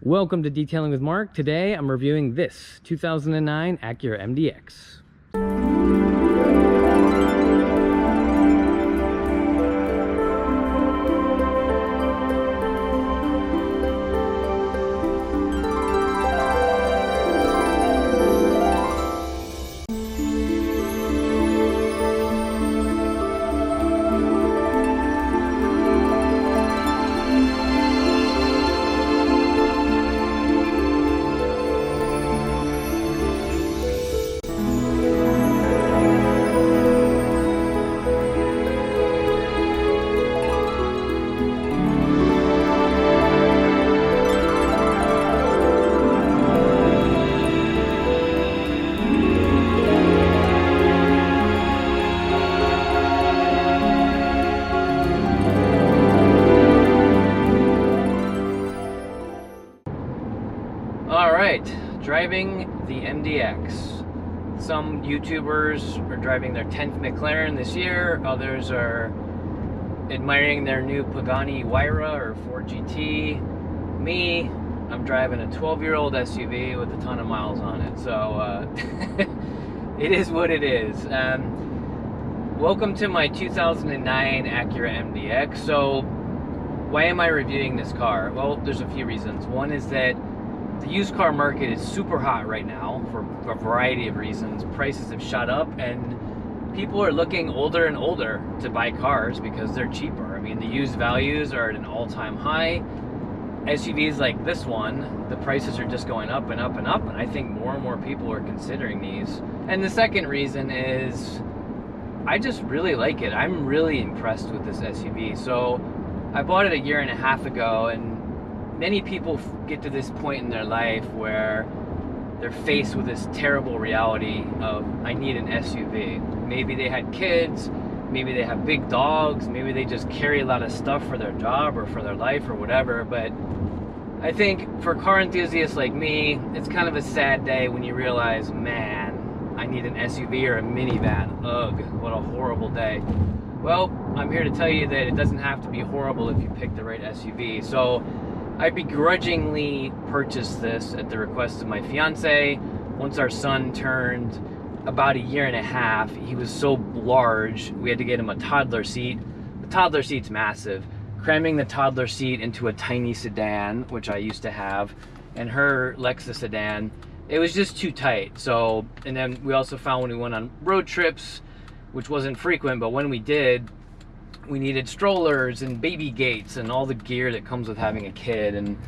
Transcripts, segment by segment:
Welcome to Detailing with Mark. Today I'm reviewing this 2009 Acura MDX. Driving the MDX. Some YouTubers are driving their 10th McLaren this year. Others are admiring their new Pagani Huayra or Ford GT. Me, I'm driving a 12-year-old SUV with a ton of miles on it. So it is what it is. Welcome to my 2009 Acura MDX. So why am I reviewing this car? Well, there's a few reasons. One is that the used car market is super hot right now for a variety of reasons. Prices have shot up and people are looking older and older to buy cars because they're cheaper. I mean, the used values are at an all-time high. SUVs like this one, the prices are just going up and up and up, and I think more and more people are considering these. And the second reason is I just really like it. I'm really impressed with this SUV. So I bought it a year and a half ago, and many people get to this point in their life where they're faced with this terrible reality of, I need an SUV. Maybe they had kids, maybe they have big dogs, maybe they just carry a lot of stuff for their job or for their life or whatever. But I think for car enthusiasts like me, it's kind of a sad day when you realize, man, I need an SUV or a minivan. Ugh, what a horrible day. Well, I'm here to tell you that it doesn't have to be horrible if you pick the right SUV. So I begrudgingly purchased this at the request of my fiance. Once our son turned about a year and a half, he was so large, we had to get him a toddler seat. The toddler seat's massive. Cramming the toddler seat into a tiny sedan, which I used to have, and her Lexus sedan, it was just too tight. So, and then we also found when we went on road trips, which wasn't frequent, but when we did, we needed strollers and baby gates and all the gear that comes with having a kid, and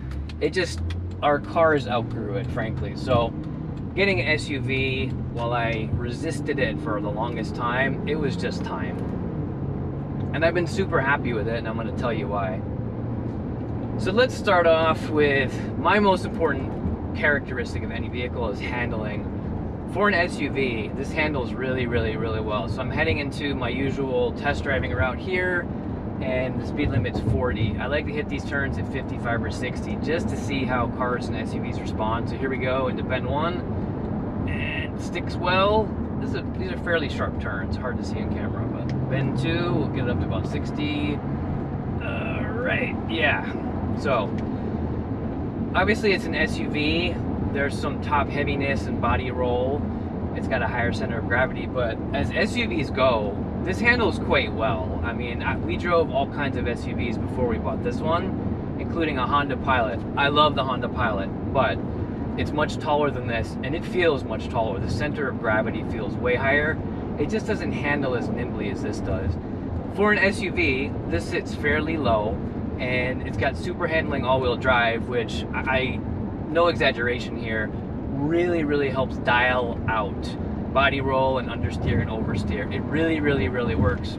it just, our cars outgrew it, frankly. So getting an SUV, while I resisted it for the longest time, it was just time. And I've been super happy with it, and I'm going to tell you why. So let's start off with my most important characteristic of any vehicle is handling. For an SUV, this handles really, really, really well. So I'm heading into my usual test driving route here, and the speed limit's 40. I like to hit these turns at 55 or 60 just to see how cars and SUVs respond. So here we go into bend 1, and it sticks well. These are fairly sharp turns, hard to see on camera, but bend 2, we'll get it up to about 60. Right, yeah. So obviously it's an SUV. There's some top heaviness and body roll. It's got a higher center of gravity, but as SUVs go, this handles quite well. I mean, we drove all kinds of SUVs before we bought this one, including a Honda Pilot. I love the Honda Pilot, but it's much taller than this, and it feels much taller. The center of gravity feels way higher. It just doesn't handle as nimbly as this does. For an SUV, this sits fairly low, and it's got super handling all-wheel drive, which no exaggeration here, really, really helps dial out body roll and understeer and oversteer. It really, really, really works.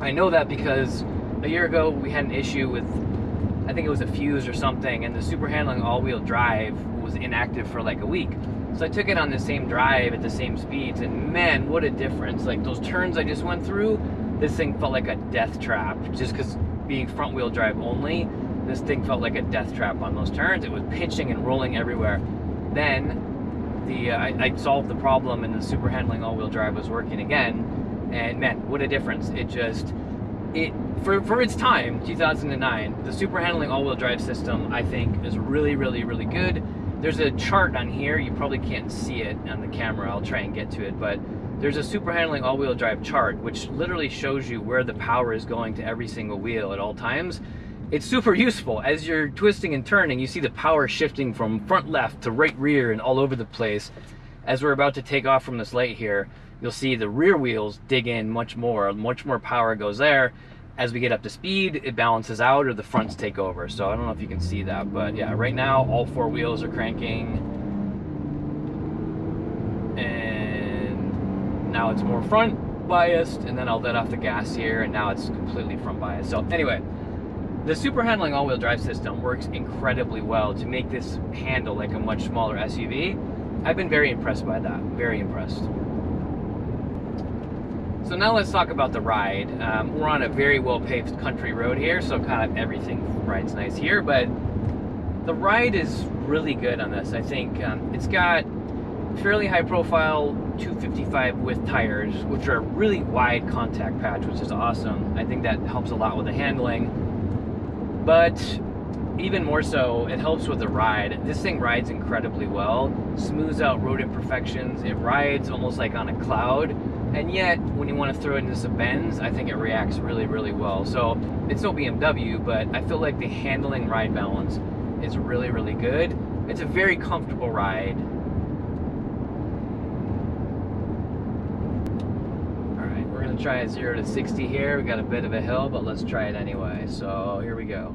I know that because a year ago we had an issue with, I think it was a fuse or something, and the super handling all-wheel drive was inactive for like a week. So I took it on the same drive at the same speeds, and man, what a difference. Like those turns I just went through, this thing felt like a death trap, just because being front-wheel drive only, this thing felt like a death trap on those turns. It was pitching and rolling everywhere. Then I solved the problem, and the super handling all-wheel drive was working again. And man, what a difference. It just for its time, 2009, the super handling all-wheel drive system, I think, is really, really, really good. There's a chart on here. You probably can't see it on the camera. I'll try and get to it, but there's a super handling all-wheel drive chart, which literally shows you where the power is going to every single wheel at all times. It's super useful. As you're twisting and turning, you see the power shifting from front left to right rear and all over the place. As we're about to take off from this light here, you'll see the rear wheels dig in much more power goes there. As we get up to speed, it balances out, or the fronts take over. So I don't know if you can see that, but yeah, right now all 4 wheels are cranking, and now it's more front biased, and then I'll let off the gas here, and now it's completely front biased. So anyway, the super handling all-wheel drive system works incredibly well to make this handle like a much smaller SUV. I've been very impressed by that, very impressed. So now let's talk about the ride. We're on a very well-paved country road here, so kind of everything rides nice here, but the ride is really good on this. I think it's got fairly high-profile 255 width tires, which are a really wide contact patch, which is awesome. I think that helps a lot with the handling, but even more so, it helps with the ride. This thing rides incredibly well, smooths out road imperfections. It rides almost like on a cloud. And yet, when you want to throw it into some bends, I think it reacts really, really well. So it's no BMW, but I feel like the handling ride balance is really, really good. It's a very comfortable ride. All right, we're gonna try a 0 to 60 here. We got a bit of a hill, but let's try it anyway. So here we go.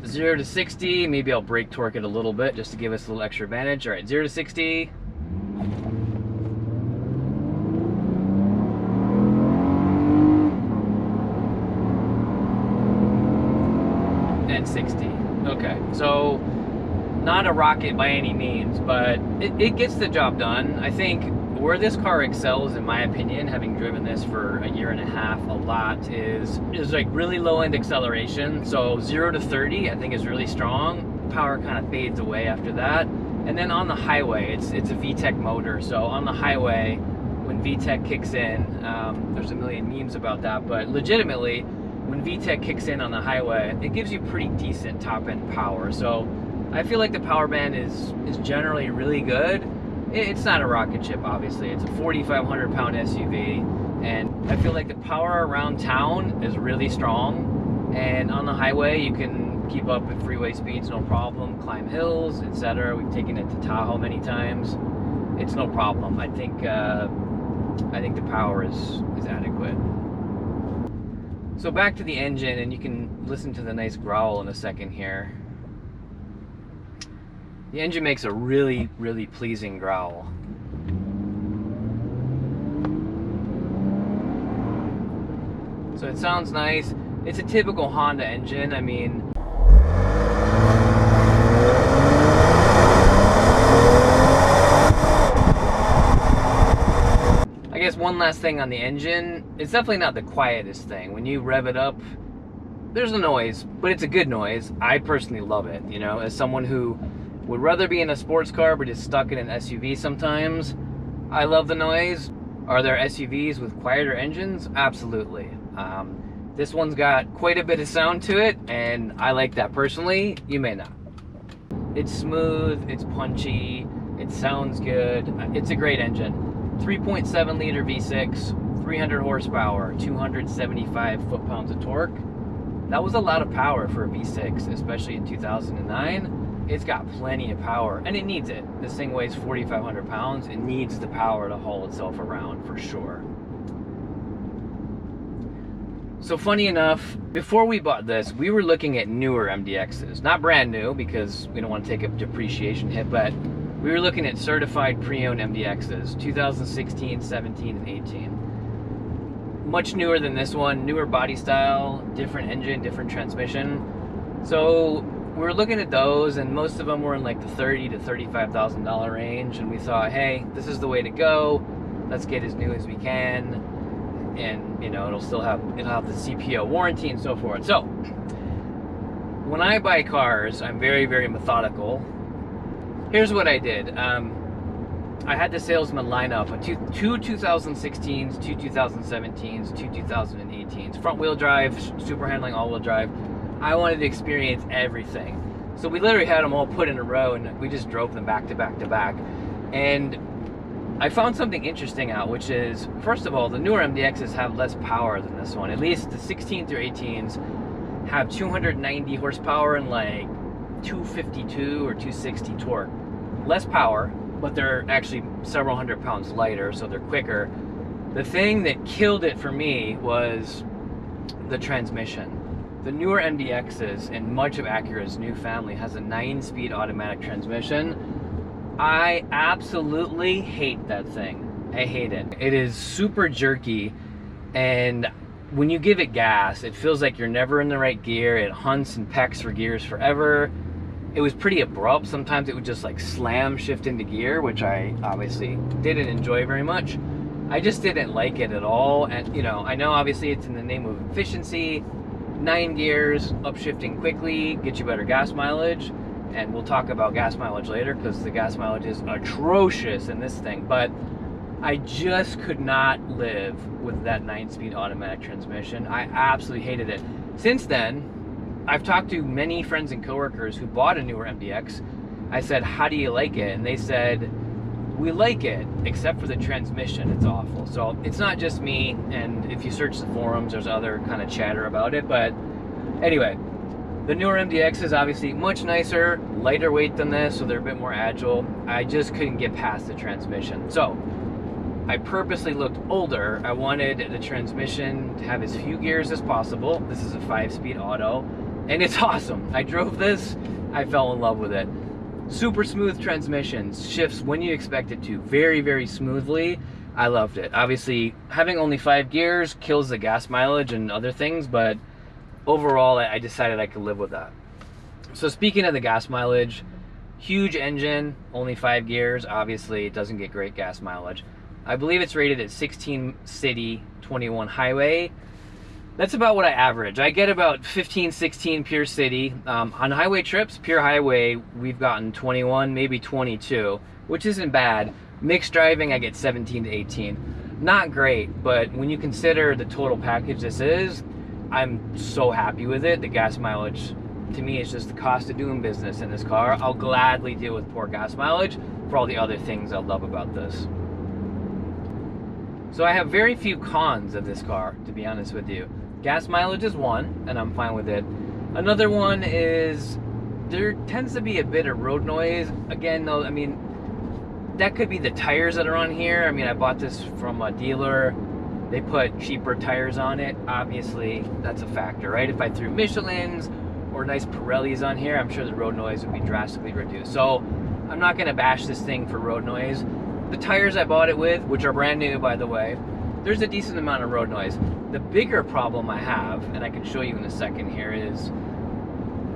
0 to 60, maybe I'll brake torque it a little bit just to give us a little extra advantage. All right, 0 to 60. And 60. Okay, so not a rocket by any means, but it gets the job done. I think where this car excels, in my opinion, having driven this for a year and a half a lot, is like really low end acceleration. So 0 to 30 I think is really strong. Power kind of fades away after that. And then on the highway, it's a VTEC motor. So on the highway, when VTEC kicks in, there's a million memes about that, but legitimately, when VTEC kicks in on the highway, it gives you pretty decent top end power. So I feel like the power band is generally really good. It's not a rocket ship, obviously. It's a 4,500 pound SUV, and I feel like the power around town is really strong, and on the highway you can keep up with freeway speeds no problem, climb hills, etc. We've taken it to Tahoe many times. It's no problem. I think the power is adequate. So back to the engine, and you can listen to the nice growl in a second here. The engine makes a really, really pleasing growl. So it sounds nice. It's a typical Honda engine. I mean, I guess one last thing on the engine, it's definitely not the quietest thing. When you rev it up, there's a noise, but it's a good noise. I personally love it, you know, as someone who would rather be in a sports car but is stuck in an SUV sometimes. I love the noise. Are there SUVs with quieter engines? Absolutely. This one's got quite a bit of sound to it, and I like that personally. You may not. It's smooth, it's punchy, it sounds good. It's a great engine. 3.7 liter V6, 300 horsepower, 275 foot-pounds of torque. That was a lot of power for a V6, especially in 2009. It's got plenty of power, and it needs it. This thing weighs 4,500 pounds. It needs the power to haul itself around, for sure. So funny enough, before we bought this, we were looking at newer MDXs. Not brand new, because we don't want to take a depreciation hit, but we were looking at certified pre-owned MDXs, 2016, 17, and 18. Much newer than this one, newer body style, different engine, different transmission. So we were looking at those, and most of them were in like the $30,000 to $35,000 range, and we thought, hey, this is the way to go. Let's get as new as we can, and you know, it'll have the CPO warranty and so forth. So when I buy cars, I'm very, very methodical. Here's what I did. I had the salesman line up two 2016s, two 2017s, two 2018s, front wheel drive, super handling, all wheel drive. I wanted to experience everything. So we literally had them all put in a row, and we just drove them back to back to back. And I found something interesting out, which is, first of all, the newer MDXs have less power than this one. At least the 16 through 18s have 290 horsepower and like 252 or 260 torque. Less power, but they're actually several hundred pounds lighter, so they're quicker. The thing that killed it for me was the transmission. The newer MDXs and much of Acura's new family has a 9-speed automatic transmission. I absolutely hate that thing. I hate it. It is super jerky, and when you give it gas, it feels like you're never in the right gear. It hunts and pecks for gears forever. It was pretty abrupt. Sometimes it would just like slam shift into gear, which I obviously didn't enjoy very much. I just didn't like it at all. And you know, I know obviously it's in the name of efficiency. 9 gears, upshifting quickly, get you better gas mileage. And we'll talk about gas mileage later, because the gas mileage is atrocious in this thing. But I just could not live with that 9-speed automatic transmission. I absolutely hated it. Since then, I've talked to many friends and coworkers who bought a newer MDX. I said, how do you like it? And they said, we like it, except for the transmission. It's awful. So it's not just me, and if you search the forums, there's other kind of chatter about it. But anyway, the newer MDX is obviously much nicer, lighter weight than this, so they're a bit more agile. I just couldn't get past the transmission. So I purposely looked older. I wanted the transmission to have as few gears as possible. This is a 5-speed auto, and it's awesome. I drove this, I fell in love with it. Super smooth transmissions, shifts when you expect it to, very, very smoothly. I loved it. Obviously, having only 5 gears kills the gas mileage and other things, but overall, I decided I could live with that. So speaking of the gas mileage, huge engine, only 5 gears. Obviously, it doesn't get great gas mileage. I believe it's rated at 16 city, 21 highway. That's about what I average. I get about 15, 16 pure city. On highway trips, pure highway, we've gotten 21, maybe 22, which isn't bad. Mixed driving, I get 17 to 18. Not great, but when you consider the total package this is, I'm so happy with it. The gas mileage, to me, is just the cost of doing business in this car. I'll gladly deal with poor gas mileage for all the other things I love about this. So I have very few cons of this car, to be honest with you. Gas mileage is one, and I'm fine with it. Another one is there tends to be a bit of road noise. Again, though, I mean, that could be the tires that are on here. I mean, I bought this from a dealer. They put cheaper tires on it. Obviously, that's a factor, right? If I threw Michelin's or nice Pirellis on here, I'm sure the road noise would be drastically reduced. So I'm not going to bash this thing for road noise. The tires I bought it with, which are brand new, by the way, there's a decent amount of road noise. The bigger problem I have, and I can show you in a second here, is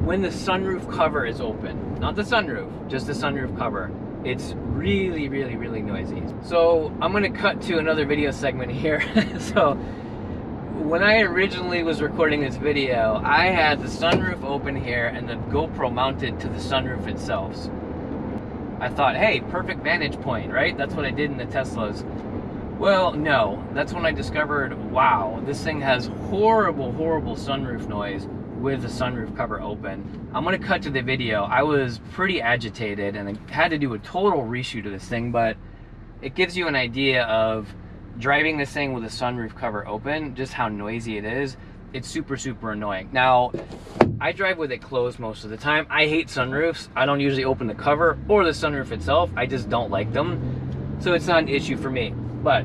when the sunroof cover is open. Not the sunroof, just the sunroof cover. It's really, really, really noisy. So I'm gonna cut to another video segment here. So when I originally was recording this video, I had the sunroof open here and the GoPro mounted to the sunroof itself. I thought, hey, perfect vantage point, right? That's what I did in the Teslas. Well, no, that's when I discovered, wow, this thing has horrible, horrible sunroof noise with the sunroof cover open. I'm gonna cut to the video. I was pretty agitated and I had to do a total reshoot of this thing, but it gives you an idea of driving this thing with the sunroof cover open, just how noisy it is. It's super, super annoying. Now, I drive with it closed most of the time. I hate sunroofs. I don't usually open the cover or the sunroof itself. I just don't like them. So it's not an issue for me. But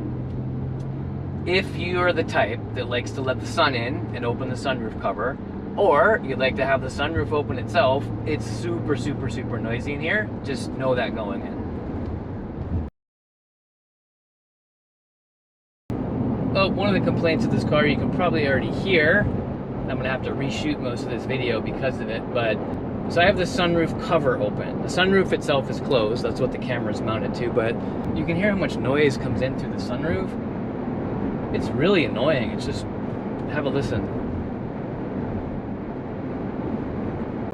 if you are the type that likes to let the sun in and open the sunroof cover, or you'd like to have the sunroof open itself, it's super, super, super noisy in here. Just know that going in. Oh, one of the complaints of this car you can probably already hear. I'm gonna have to reshoot most of this video because of it, but so I have the sunroof cover open. The sunroof itself is closed. That's what the camera's mounted to, but you can hear how much noise comes in through the sunroof. It's really annoying. It's just, have a listen.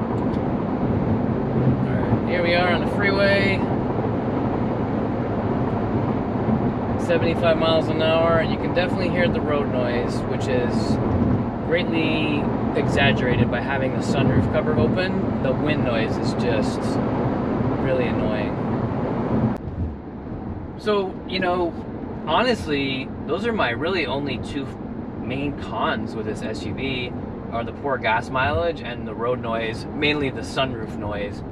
All right, here we are on the freeway. 75 miles an hour, and you can definitely hear the road noise, which is greatly exaggerated by having the sunroof cover open. The wind noise is just really annoying. So, you know, honestly, those are my really only two main cons with this SUV, are the poor gas mileage and the road noise, mainly the sunroof noise.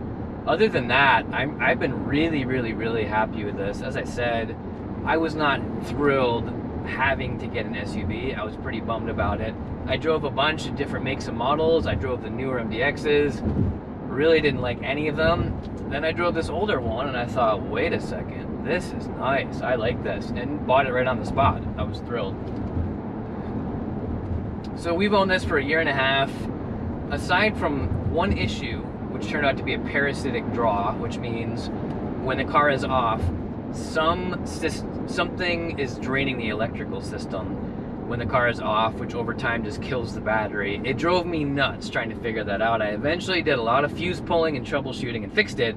Other than that, I've been really happy with this. As I said, I was not thrilled having to get an SUV. I was pretty bummed about it. I drove a bunch of different makes and models. I drove the newer MDXs, really didn't like any of them. Then I drove this older one and I thought, wait a second, this is nice, I like this, and bought it right on the spot. I was thrilled. So we've owned this for a year and a half. Aside from one issue, which turned out to be a parasitic draw, which means when the car is off, something is draining the electrical system when the car is off, which over time just kills the battery. It drove me nuts trying to figure that out. I eventually did a lot of fuse pulling and troubleshooting and fixed it.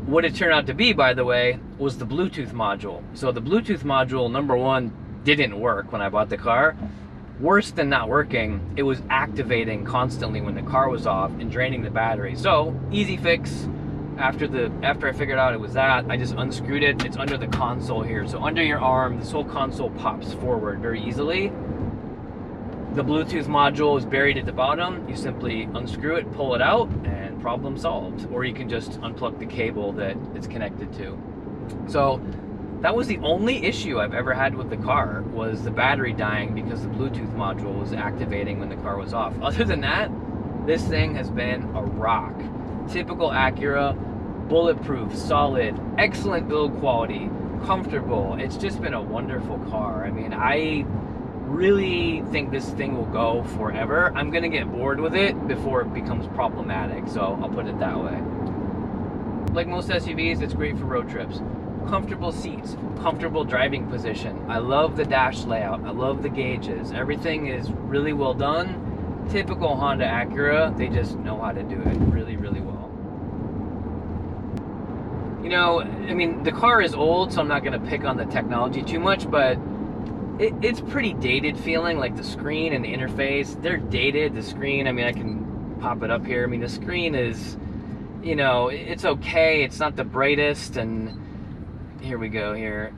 What it turned out to be, by the way, was the Bluetooth module. So the Bluetooth module, number one, didn't work when I bought the car. Worse than not working, it was activating constantly when the car was off and draining the battery. So, easy fix. After I figured out it was that, I just unscrewed it. It's under the console here. So under your arm, this whole console pops forward very easily. The Bluetooth module is buried at the bottom. You simply unscrew it, pull it out, and problem solved. Or you can just unplug the cable that it's connected to. So that was the only issue I've ever had with the car, was the battery dying because the Bluetooth module was activating when the car was off. Other than that, this thing has been a rock. Typical Acura, bulletproof, solid, excellent build quality, comfortable. It's just been a wonderful car. I mean, I really think this thing will go forever. I'm gonna get bored with it before it becomes problematic, so I'll put it that way. Like most SUVs, it's great for road trips. Comfortable seats, comfortable driving position. I love the dash layout. I love the gauges. Everything is really well done. Typical Honda Acura, they just know how to do it really well. You know, I mean, the car is old, so I'm not going to pick on the technology too much, but it's pretty dated feeling, like the screen and the interface. They're dated. The screen, I mean, I can pop it up here. I mean, the screen is, you know, it's okay. It's not the brightest, and here we go here.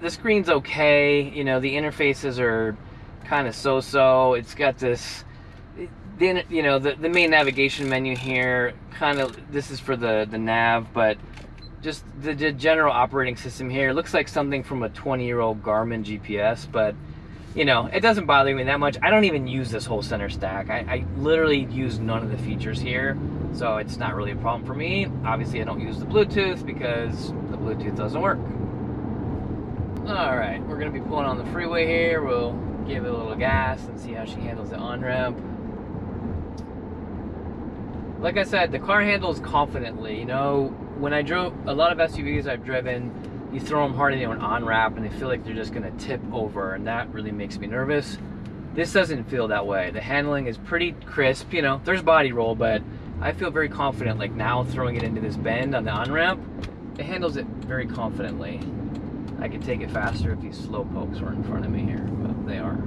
The screen's okay, you know, the interfaces are kind of so-so. It's got this, you know, the main navigation menu here, kind of, this is for the nav, but just the general operating system here looks like something from a 20-year-old Garmin GPS, but, you know, it doesn't bother me that much. I don't even use this whole center stack. I literally use none of the features here, so it's not really a problem for me. Obviously, I don't use the Bluetooth because the Bluetooth doesn't work. All right, we're gonna be pulling on the freeway here. We'll give it a little gas and see how she handles the on-ramp. Like I said, the car handles confidently. You know, when I drove a lot of SUVs I've driven, you throw them hard into an on-ramp and they feel like they're just gonna tip over, and that really makes me nervous. This doesn't feel that way. The handling is pretty crisp. You know, there's body roll, but I feel very confident, like now throwing it into this bend on the on-ramp, it handles it very confidently. I could take it faster if these slow pokes were in front of me here, but they are.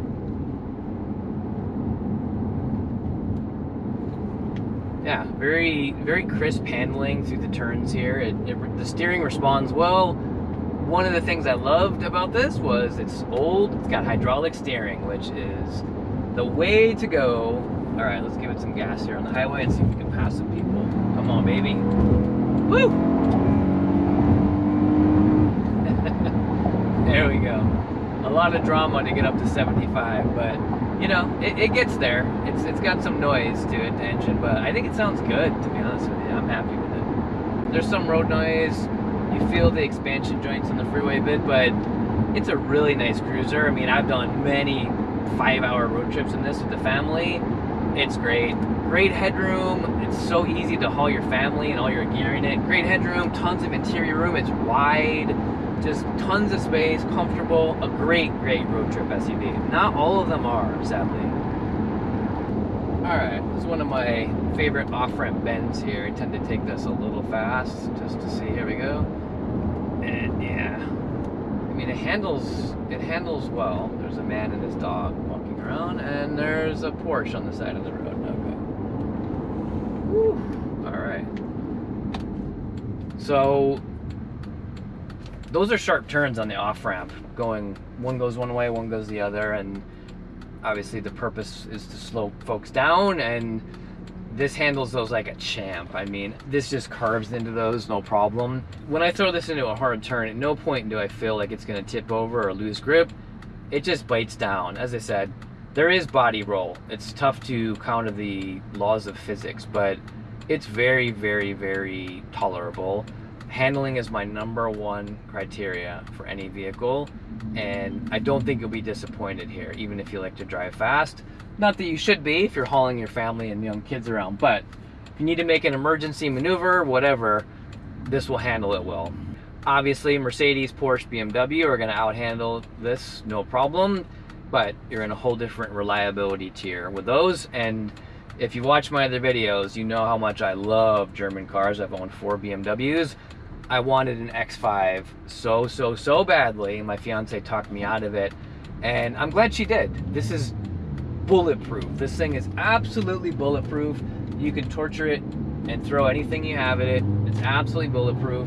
Yeah, very crisp handling through the turns here. The steering responds well. One of the things I loved about this was it's old, it's got hydraulic steering, which is the way to go. All right, let's give it some gas here on the highway and see if we can pass some people. Come on, baby. Woo! There we go. A lot of drama to get up to 75, but you know, it gets there. It's got some noise to it, the engine, but I think it sounds good, to be honest with you. I'm happy with it. There's some road noise. You feel the expansion joints on the freeway a bit, but it's a really nice cruiser. I mean, I've done many 5-hour road trips in this with the family. It's great. Great headroom. It's so easy to haul your family and all your gear in it. Great headroom, tons of interior room. It's wide, just tons of space, comfortable. A great road trip SUV. Not all of them are, sadly. All right, this is one of my favorite off-ramp bends here. I tend to take this a little fast just to see. Here we go. And yeah, mean, it handles well. There's a man and his dog walking around, and there's a Porsche on the side of the road. Okay. Whew. All right. So those are sharp turns on the off-ramp. One goes one way, one goes the other, and obviously the purpose is to slow folks down, and this handles those like a champ. I mean, this just carves into those, no problem. When I throw this into a hard turn, at no point do I feel like it's gonna tip over or lose grip. It just bites down. As I said, there is body roll. It's tough to counter the laws of physics, but it's very, very, very tolerable. Handling is my #1 criteria for any vehicle, and I don't think you'll be disappointed here, even if you like to drive fast. Not that you should be if you're hauling your family and young kids around, but if you need to make an emergency maneuver, whatever, this will handle it well. Obviously, Mercedes, Porsche, BMW are going to outhandle this, no problem, but you're in a whole different reliability tier with those. And if you watch my other videos, you know how much I love German cars. I've owned 4 BMWs. I wanted an X5 so badly. My fiance talked me out of it, and I'm glad she did. This is bulletproof. This thing is absolutely bulletproof. You can torture it and throw anything you have at it. It's absolutely bulletproof,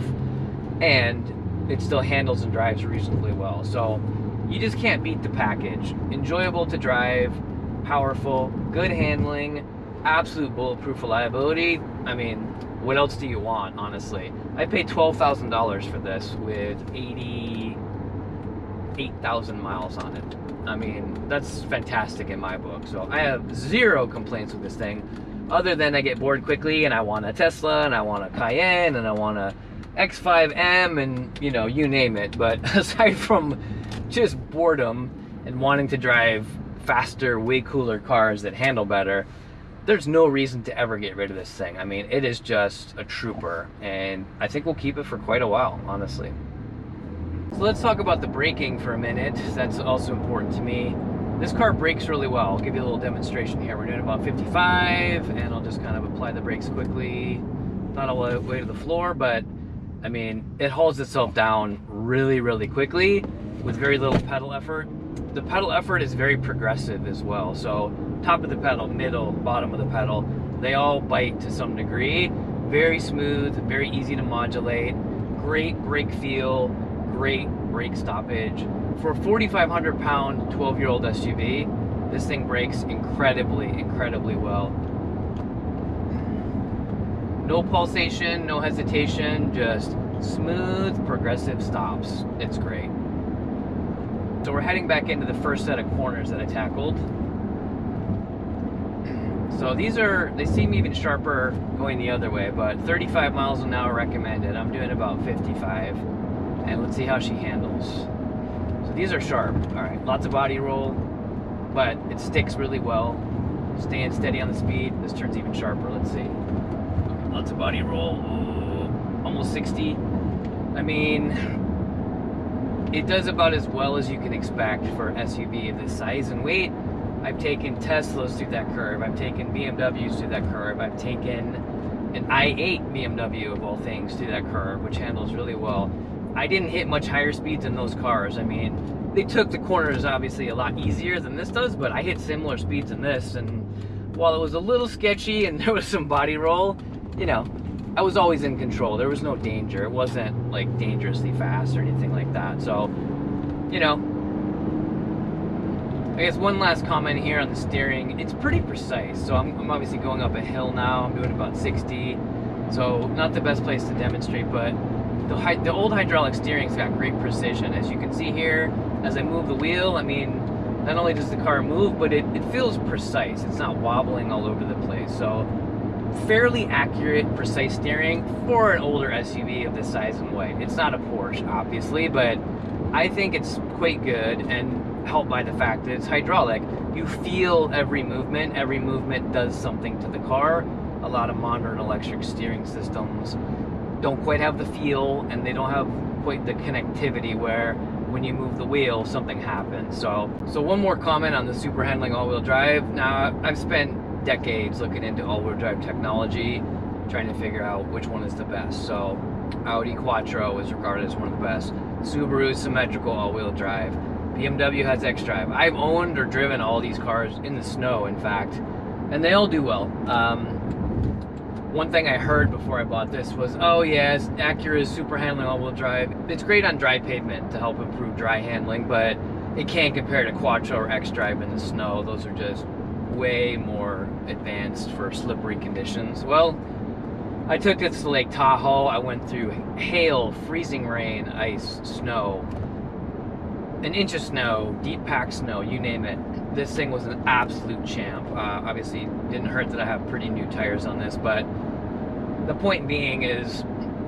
and it still handles and drives reasonably well. So you just can't beat the package. Enjoyable to drive, powerful, good handling, absolute bulletproof reliability. I mean, what else do you want, honestly? I paid $12,000 for this with 88,000 miles on it. I mean, that's fantastic in my book. So I have 0 complaints with this thing, other than I get bored quickly and I want a Tesla and I want a Cayenne and I want a X5M and, you know, you name it. But aside from just boredom and wanting to drive faster, way cooler cars that handle better, there's no reason to ever get rid of this thing. I mean, it is just a trooper, and I think we'll keep it for quite a while, honestly. So let's talk about the braking for a minute. That's also important to me. This car brakes really well. I'll give you a little demonstration here. We're doing about 55, and I'll just kind of apply the brakes quickly. Not all the way to the floor, but I mean, it hauls itself down really quickly with very little pedal effort. The pedal effort is very progressive as well. So top of the pedal, middle, bottom of the pedal, they all bite to some degree. Very smooth, very easy to modulate, great brake feel, great brake stoppage. For a 4,500 pound, 12-year-old SUV, this thing brakes incredibly well. No pulsation, no hesitation, just smooth, progressive stops. It's great. So we're heading back into the first set of corners that I tackled. So they seem even sharper going the other way, but 35 miles an hour recommended. I'm doing about 55. And let's see how she handles. So these are sharp. All right, lots of body roll, but it sticks really well. Staying steady on the speed. This turns even sharper. Let's see. Lots of body roll. Ooh, almost 60. I mean, it does about as well as you can expect for an SUV of this size and weight. I've taken Teslas through that curve. I've taken BMWs through that curve. I've taken an i8 BMW of all things through that curve, which handles really well. I didn't hit much higher speeds in those cars. I mean, they took the corners obviously a lot easier than this does, but I hit similar speeds in this, and while it was a little sketchy and there was some body roll, you know, I was always in control. There was no danger. It wasn't like dangerously fast or anything like that. So, you know, I guess one last comment here on the steering. It's pretty precise. So I'm obviously going up a hill now. I'm doing about 60. So not the best place to demonstrate, but the old hydraulic steering's got great precision. As you can see here, as I move the wheel, I mean, not only does the car move, but it feels precise. It's not wobbling all over the place. So fairly accurate, precise steering for an older SUV of this size and weight. It's not a Porsche, obviously, but I think it's quite good, and helped by the fact that it's hydraulic. You feel every movement does something to the car. A lot of modern electric steering systems don't quite have the feel, and they don't have quite the connectivity where when you move the wheel, something happens. So one more comment on the super handling all-wheel drive. Now, I've spent decades looking into all-wheel drive technology, trying to figure out which one is the best. So Audi Quattro is regarded as one of the best. Subaru is symmetrical all-wheel drive. BMW has xDrive. I've owned or driven all these cars in the snow, in fact, and they all do well. One thing I heard before I bought this was, oh yes, Acura's super handling all-wheel drive. It's great on dry pavement to help improve dry handling, but it can't compare to Quattro or xDrive in the snow. Those are just way more advanced for slippery conditions. Well, I took this to Lake Tahoe. I went through hail, freezing rain, ice, snow, an inch of snow, deep packed snow, you name it. This thing was an absolute champ. Obviously, didn't hurt that I have pretty new tires on this, but the point being is,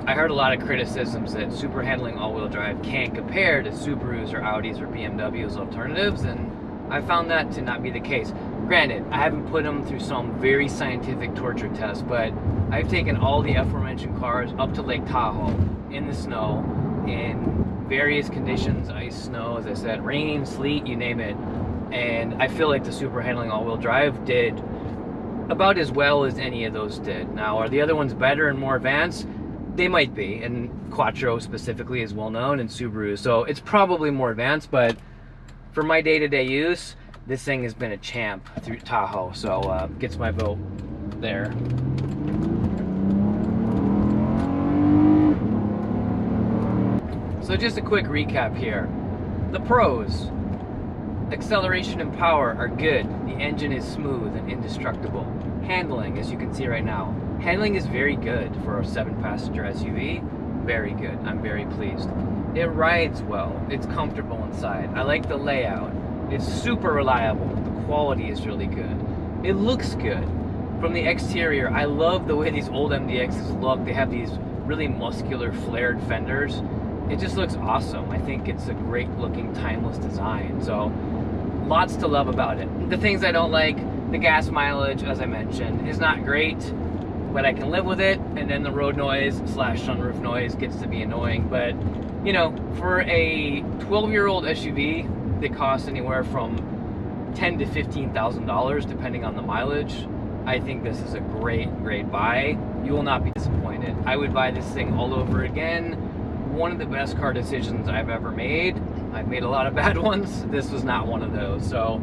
I heard a lot of criticisms that super handling all-wheel drive can't compare to Subarus or Audis or BMWs alternatives, and I found that to not be the case. Granted, I haven't put them through some very scientific torture test, but I've taken all the aforementioned cars up to Lake Tahoe in the snow, in various conditions, ice, snow, as I said, rain, sleet, you name it, and I feel like the super handling all-wheel drive did about as well as any of those did. Now, are the other ones better and more advanced? They might be, and Quattro specifically is well known, and Subaru, so it's probably more advanced, but for my day-to-day use, this thing has been a champ through Tahoe, so gets my vote there. So just a quick recap here. The pros: acceleration and power are good. The engine is smooth and indestructible. Handling, as you can see right now, handling is very good for a 7-passenger SUV. Very good. I'm very pleased. It rides well. It's comfortable inside. I like the layout. It's super reliable. The quality is really good. It looks good. From the exterior, I love the way these old MDXs look. They have these really muscular flared fenders. It just looks awesome. I think it's a great looking timeless design. So lots to love about it. The things I don't like, the gas mileage, as I mentioned, is not great, but I can live with it. And then the road noise / sunroof noise gets to be annoying. But you know, for a 12-year-old SUV, they cost anywhere from $10,000 to $15,000 depending on the mileage. I think this is a great buy. You will not be disappointed. I would buy this thing all over again. One of the best car decisions I've ever made. I've made a lot of bad ones. This was not one of those, so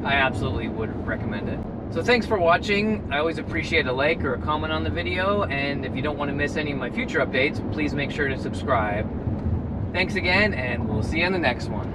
I absolutely would recommend it. So thanks for watching. I always appreciate a like or a comment on the video, and if you don't want to miss any of my future updates, please make sure to subscribe. Thanks again, and we'll see you on the next one.